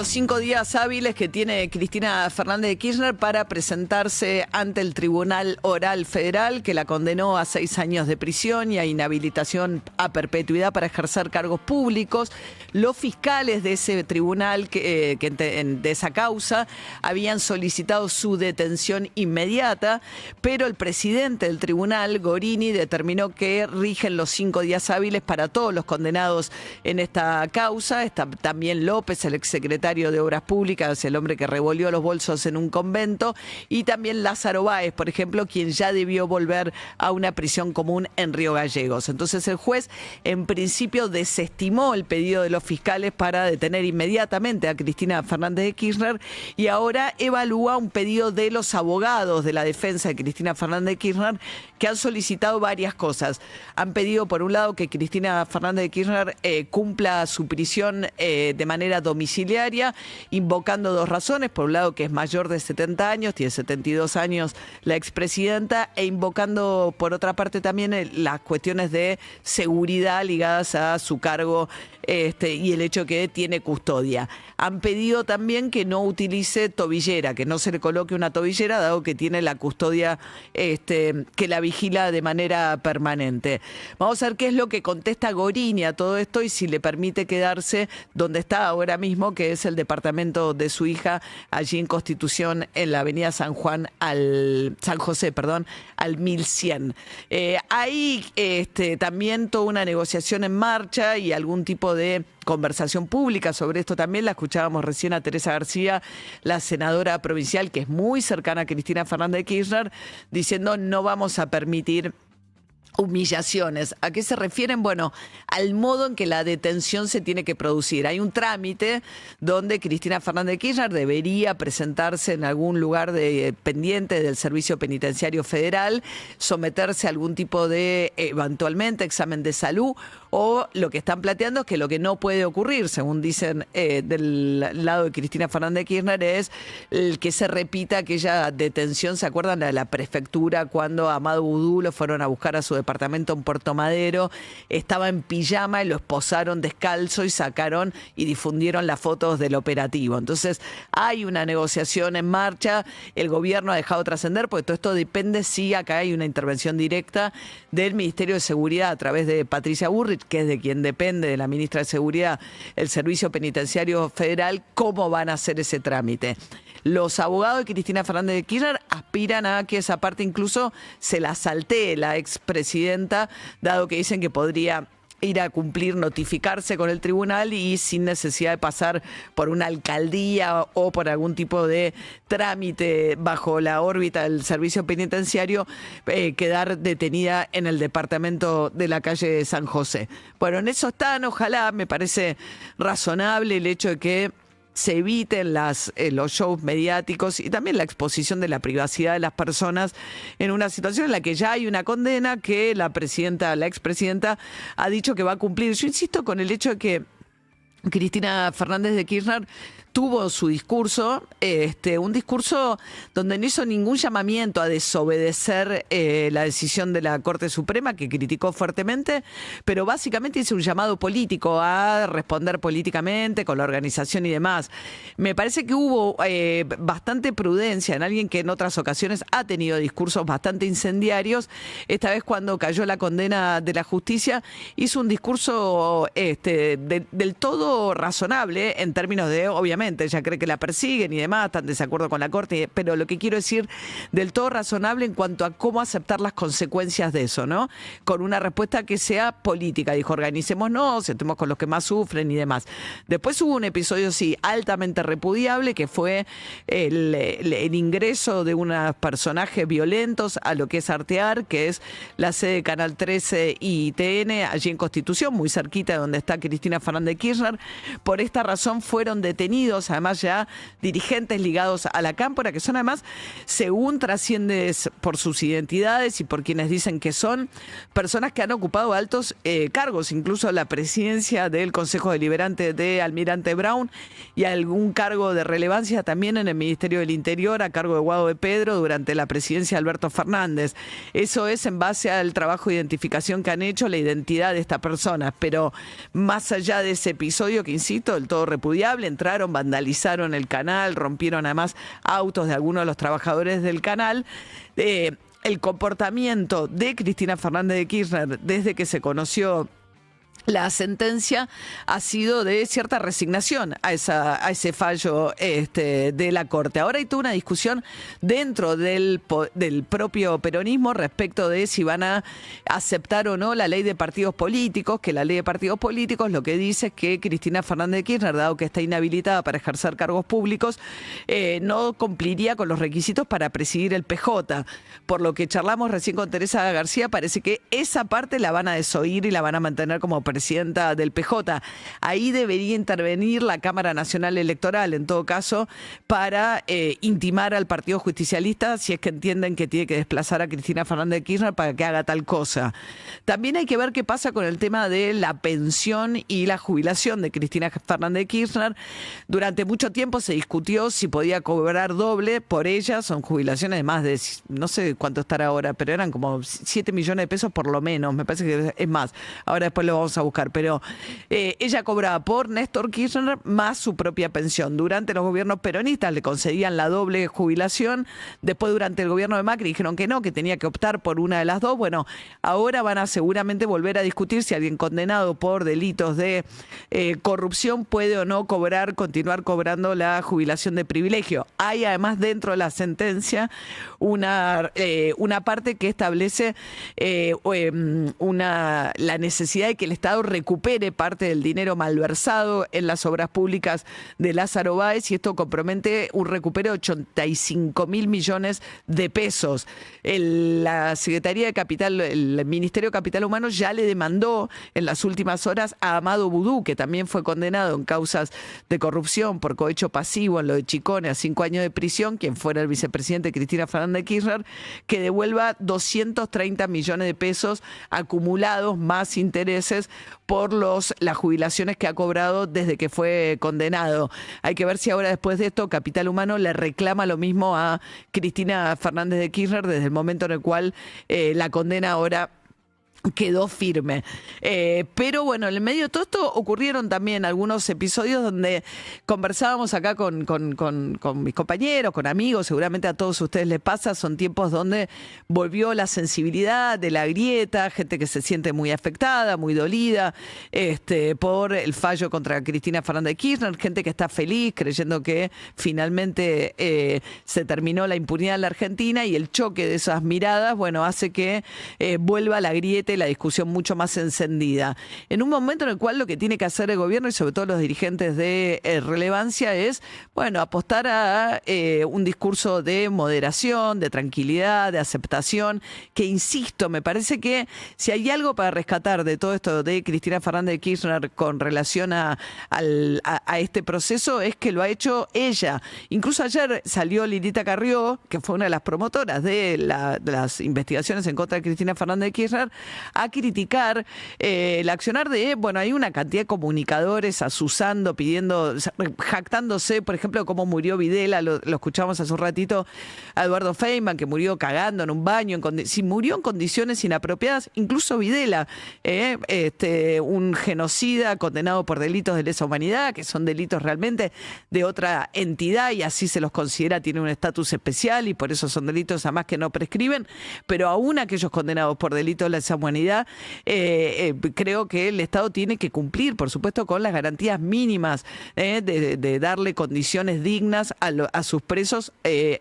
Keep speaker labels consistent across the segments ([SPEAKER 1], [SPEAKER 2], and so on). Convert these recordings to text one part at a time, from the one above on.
[SPEAKER 1] Los 5 días hábiles que tiene Cristina Fernández de Kirchner para presentarse ante el Tribunal Oral Federal, que la condenó a 6 años de prisión y a inhabilitación a perpetuidad para ejercer cargos públicos. Los fiscales de ese tribunal, de esa causa, habían solicitado su detención inmediata, pero el presidente del tribunal, Gorini, determinó que rigen los 5 días hábiles para todos los condenados en esta causa. Está también López, el exsecretario de Obras Públicas, el hombre que revolvió los bolsos en un convento, y también Lázaro Báez, por ejemplo, quien ya debió volver a una prisión común en Río Gallegos. Entonces el juez, en principio, desestimó el pedido de los fiscales para detener inmediatamente a Cristina Fernández de Kirchner y ahora evalúa un pedido de los abogados de la defensa de Cristina Fernández de Kirchner, que han solicitado varias cosas. Han pedido, por un lado, que Cristina Fernández de Kirchner cumpla su prisión de manera domiciliaria, invocando 2 razones. Por un lado, que es mayor de 70 años, tiene 72 años la expresidenta, e invocando, por otra parte, también las cuestiones de seguridad ligadas a su cargo y el hecho que tiene custodia. Han pedido también que no utilice tobillera, que no se le coloque una tobillera, dado que tiene la custodia que la vigila de manera permanente. Vamos a ver qué es lo que contesta Gorini a todo esto y si le permite quedarse donde está ahora mismo, que es el departamento de su hija, allí en Constitución, en la avenida San José, al 1100. Hay también toda una negociación en marcha y algún tipo de conversación pública sobre esto también. La escuchábamos recién a Teresa García, la senadora provincial, que es muy cercana a Cristina Fernández de Kirchner, diciendo: no vamos a permitir humillaciones. ¿A qué se refieren? Bueno, al modo en que la detención se tiene que producir. Hay un trámite donde Cristina Fernández de Kirchner debería presentarse en algún lugar pendiente del Servicio Penitenciario Federal, someterse a algún tipo de, eventualmente, examen de salud, o lo que están planteando es que lo que no puede ocurrir, según dicen del lado de Cristina Fernández de Kirchner, es el que se repita aquella detención. ¿Se acuerdan de la prefectura cuando a Amado Boudou lo fueron a buscar a su departamento en Puerto Madero? Estaba en pijama y lo esposaron descalzo y sacaron y difundieron las fotos del operativo. Entonces hay una negociación en marcha. El gobierno ha dejado trascender, porque todo esto depende si acá hay una intervención directa del Ministerio de Seguridad a través de Patricia Bullrich, que es de quien depende, de la ministra de Seguridad, el Servicio Penitenciario Federal, cómo van a hacer ese trámite. Los abogados de Cristina Fernández de Kirchner aspiran a que esa parte incluso se la saltee la expresidenta, dado que dicen que podría ir a cumplir, notificarse con el tribunal y sin necesidad de pasar por una alcaldía o por algún tipo de trámite bajo la órbita del servicio penitenciario, quedar detenida en el departamento de la calle San José. Bueno, en eso están. Ojalá, me parece razonable el hecho de que se eviten los shows mediáticos y también la exposición de la privacidad de las personas en una situación en la que ya hay una condena que la expresidenta ha dicho que va a cumplir. Yo insisto con el hecho de que Cristina Fernández de Kirchner tuvo su discurso, un discurso donde no hizo ningún llamamiento a desobedecer la decisión de la Corte Suprema, que criticó fuertemente, pero básicamente hizo un llamado político a responder políticamente con la organización y demás. Me parece que hubo bastante prudencia en alguien que en otras ocasiones ha tenido discursos bastante incendiarios. Esta vez, cuando cayó la condena de la justicia, hizo un discurso del todo razonable en términos de, obviamente, ella cree que la persiguen y demás, está en desacuerdo con la Corte, pero lo que quiero decir, del todo razonable en cuanto a cómo aceptar las consecuencias de eso, ¿no? Con una respuesta que sea política. Dijo: organicémonos, sentemos con los que más sufren y demás. Después hubo un episodio, sí, altamente repudiable, que fue el ingreso de unos personajes violentos a lo que es Artear, que es la sede de Canal 13 y TN, allí en Constitución, muy cerquita de donde está Cristina Fernández de Kirchner. Por esta razón fueron detenidos, además, ya dirigentes ligados a la cámpora, que son además, según trasciende por sus identidades y por quienes dicen que son, personas que han ocupado altos cargos, incluso la presidencia del Consejo Deliberante de Almirante Brown y algún cargo de relevancia también en el Ministerio del Interior a cargo de Guado de Pedro durante la presidencia de Alberto Fernández. Eso es en base al trabajo de identificación que han hecho, la identidad de estas personas, pero más allá de ese episodio, episodio que, insisto, del todo repudiable. Entraron, vandalizaron el canal, rompieron además autos de algunos de los trabajadores del canal. El comportamiento de Cristina Fernández de Kirchner desde que se conoció la sentencia ha sido de cierta resignación a ese fallo de la Corte. Ahora hay toda una discusión dentro del propio peronismo respecto de si van a aceptar o no la ley de partidos políticos, que la ley de partidos políticos lo que dice es que Cristina Fernández de Kirchner, dado que está inhabilitada para ejercer cargos públicos, no cumpliría con los requisitos para presidir el PJ. Por lo que charlamos recién con Teresa García, parece que esa parte la van a desoír y la van a mantener como presidenta del PJ. Ahí debería intervenir la Cámara Nacional Electoral, en todo caso, para intimar al Partido Justicialista si es que entienden que tiene que desplazar a Cristina Fernández de Kirchner para que haga tal cosa. También hay que ver qué pasa con el tema de la pensión y la jubilación de Cristina Fernández de Kirchner. Durante mucho tiempo se discutió si podía cobrar doble por ella. Son jubilaciones de más de, no sé cuánto estará ahora, pero eran como 7 millones de pesos por lo menos. Me parece que es más. Ahora después lo vamos a buscar, pero ella cobraba por Néstor Kirchner más su propia pensión. Durante los gobiernos peronistas le concedían la doble jubilación, después durante el gobierno de Macri dijeron que no, que tenía que optar por una de las dos. Bueno, ahora van a seguramente volver a discutir si alguien condenado por delitos de corrupción puede o no continuar cobrando la jubilación de privilegio. Hay además dentro de la sentencia una parte que establece la necesidad de que el Estado recupere parte del dinero malversado en las obras públicas de Lázaro Báez, y esto compromete un recupero de 85.000 millones de pesos. La Secretaría de Capital, el Ministerio de Capital Humano ya le demandó en las últimas horas a Amado Boudou, que también fue condenado en causas de corrupción por cohecho pasivo en lo de Chicone a 5 años de prisión, quien fuera el vicepresidente de Cristina Fernández de Kirchner, que devuelva 230 millones de pesos acumulados más intereses por las jubilaciones que ha cobrado desde que fue condenado. Hay que ver si ahora, después de esto, Capital Humano le reclama lo mismo a Cristina Fernández de Kirchner desde el momento en el cual la condena ahora quedó firme. Pero bueno, en el medio de todo esto ocurrieron también algunos episodios donde conversábamos acá con mis compañeros, con amigos, seguramente a todos ustedes les pasa, son tiempos donde volvió la sensibilidad de la grieta, gente que se siente muy afectada, muy dolida por el fallo contra Cristina Fernández de Kirchner, gente que está feliz creyendo que finalmente se terminó la impunidad en la Argentina, y el choque de esas miradas, bueno, hace que vuelva la grieta y la discusión mucho más encendida. En un momento en el cual lo que tiene que hacer el gobierno y sobre todo los dirigentes de relevancia es, bueno, apostar a un discurso de moderación, de tranquilidad, de aceptación, que insisto, me parece que si hay algo para rescatar de todo esto de Cristina Fernández de Kirchner con relación a este proceso es que lo ha hecho ella. Incluso ayer salió Lilita Carrió, que fue una de las promotoras de las investigaciones en contra de Cristina Fernández de Kirchner, a criticar el accionar de, bueno, hay una cantidad de comunicadores asusando, pidiendo, jactándose, por ejemplo, cómo murió Videla, lo escuchamos hace un ratito a Eduardo Feynman, que murió cagando en un baño, si murió en condiciones inapropiadas, incluso Videla, un genocida condenado por delitos de lesa humanidad, que son delitos realmente de otra entidad y así se los considera, tiene un estatus especial y por eso son delitos además que no prescriben, pero aún aquellos condenados por delitos de lesa humanidad, creo que el Estado tiene que cumplir, por supuesto, con las garantías mínimas de darle condiciones dignas a sus presos,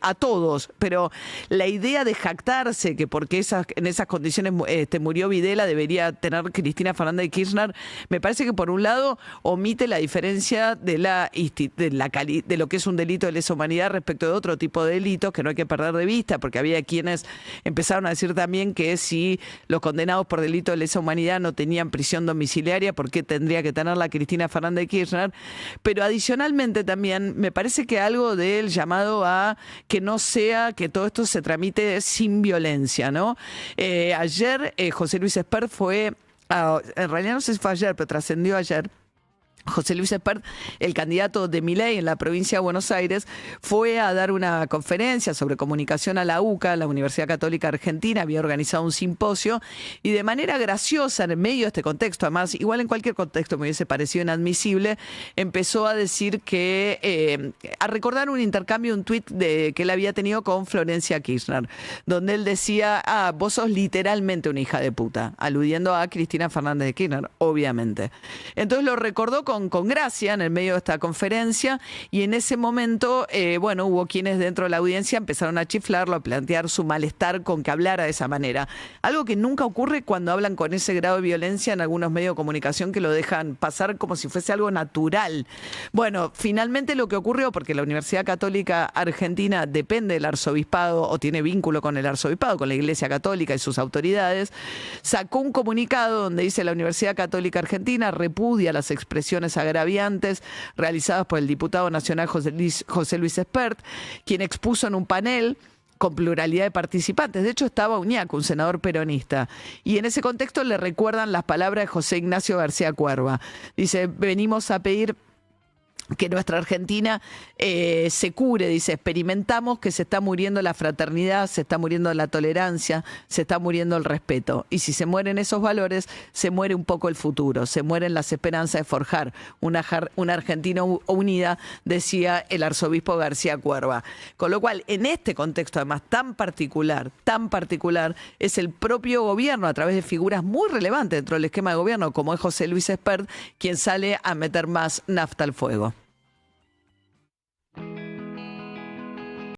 [SPEAKER 1] a todos. Pero la idea de jactarse que porque en esas condiciones murió Videla debería tener Cristina Fernández de Kirchner, me parece que por un lado omite la diferencia de lo que es un delito de lesa humanidad respecto de otro tipo de delitos que no hay que perder de vista, porque había quienes empezaron a decir también que si los condenados por delito de lesa humanidad no tenían prisión domiciliaria, ¿por qué tendría que tenerla Cristina Fernández de Kirchner? Pero adicionalmente también me parece que algo del llamado a que no sea que todo esto se tramite sin violencia, ¿no? Ayer José Luis Espert fue, en realidad no sé si fue ayer, pero trascendió ayer, José Luis Espert, el candidato de Milei en la provincia de Buenos Aires, fue a dar una conferencia sobre comunicación a la UCA, la Universidad Católica Argentina, había organizado un simposio y de manera graciosa en medio de este contexto, además igual en cualquier contexto me hubiese parecido inadmisible, empezó a decir que, a recordar un intercambio, un tuit que él había tenido con Florencia Kirchner, donde él decía, vos sos literalmente una hija de puta, aludiendo a Cristina Fernández de Kirchner, obviamente. Entonces lo recordó con gracia en el medio de esta conferencia y en ese momento, bueno, hubo quienes dentro de la audiencia empezaron a chiflarlo, a plantear su malestar con que hablara de esa manera. Algo que nunca ocurre cuando hablan con ese grado de violencia en algunos medios de comunicación que lo dejan pasar como si fuese algo natural. Bueno, finalmente lo que ocurrió, porque la Universidad Católica Argentina depende del arzobispado o tiene vínculo con el arzobispado, con la Iglesia Católica y sus autoridades, sacó un comunicado donde dice: la Universidad Católica Argentina repudia las expresiones agraviantes realizadas por el diputado nacional José Luis Espert, quien expuso en un panel con pluralidad de participantes. De hecho, estaba Uñaco, un senador peronista. Y en ese contexto le recuerdan las palabras de José Ignacio García Cuerva. Dice: venimos a pedir que nuestra Argentina se cure, dice, experimentamos que se está muriendo la fraternidad, se está muriendo la tolerancia, se está muriendo el respeto. Y si se mueren esos valores, se muere un poco el futuro, se mueren las esperanzas de forjar una Argentina unida, decía el arzobispo García Cuerva. Con lo cual, en este contexto además tan particular, es el propio gobierno, a través de figuras muy relevantes dentro del esquema de gobierno, como es José Luis Espert, quien sale a meter más nafta al fuego.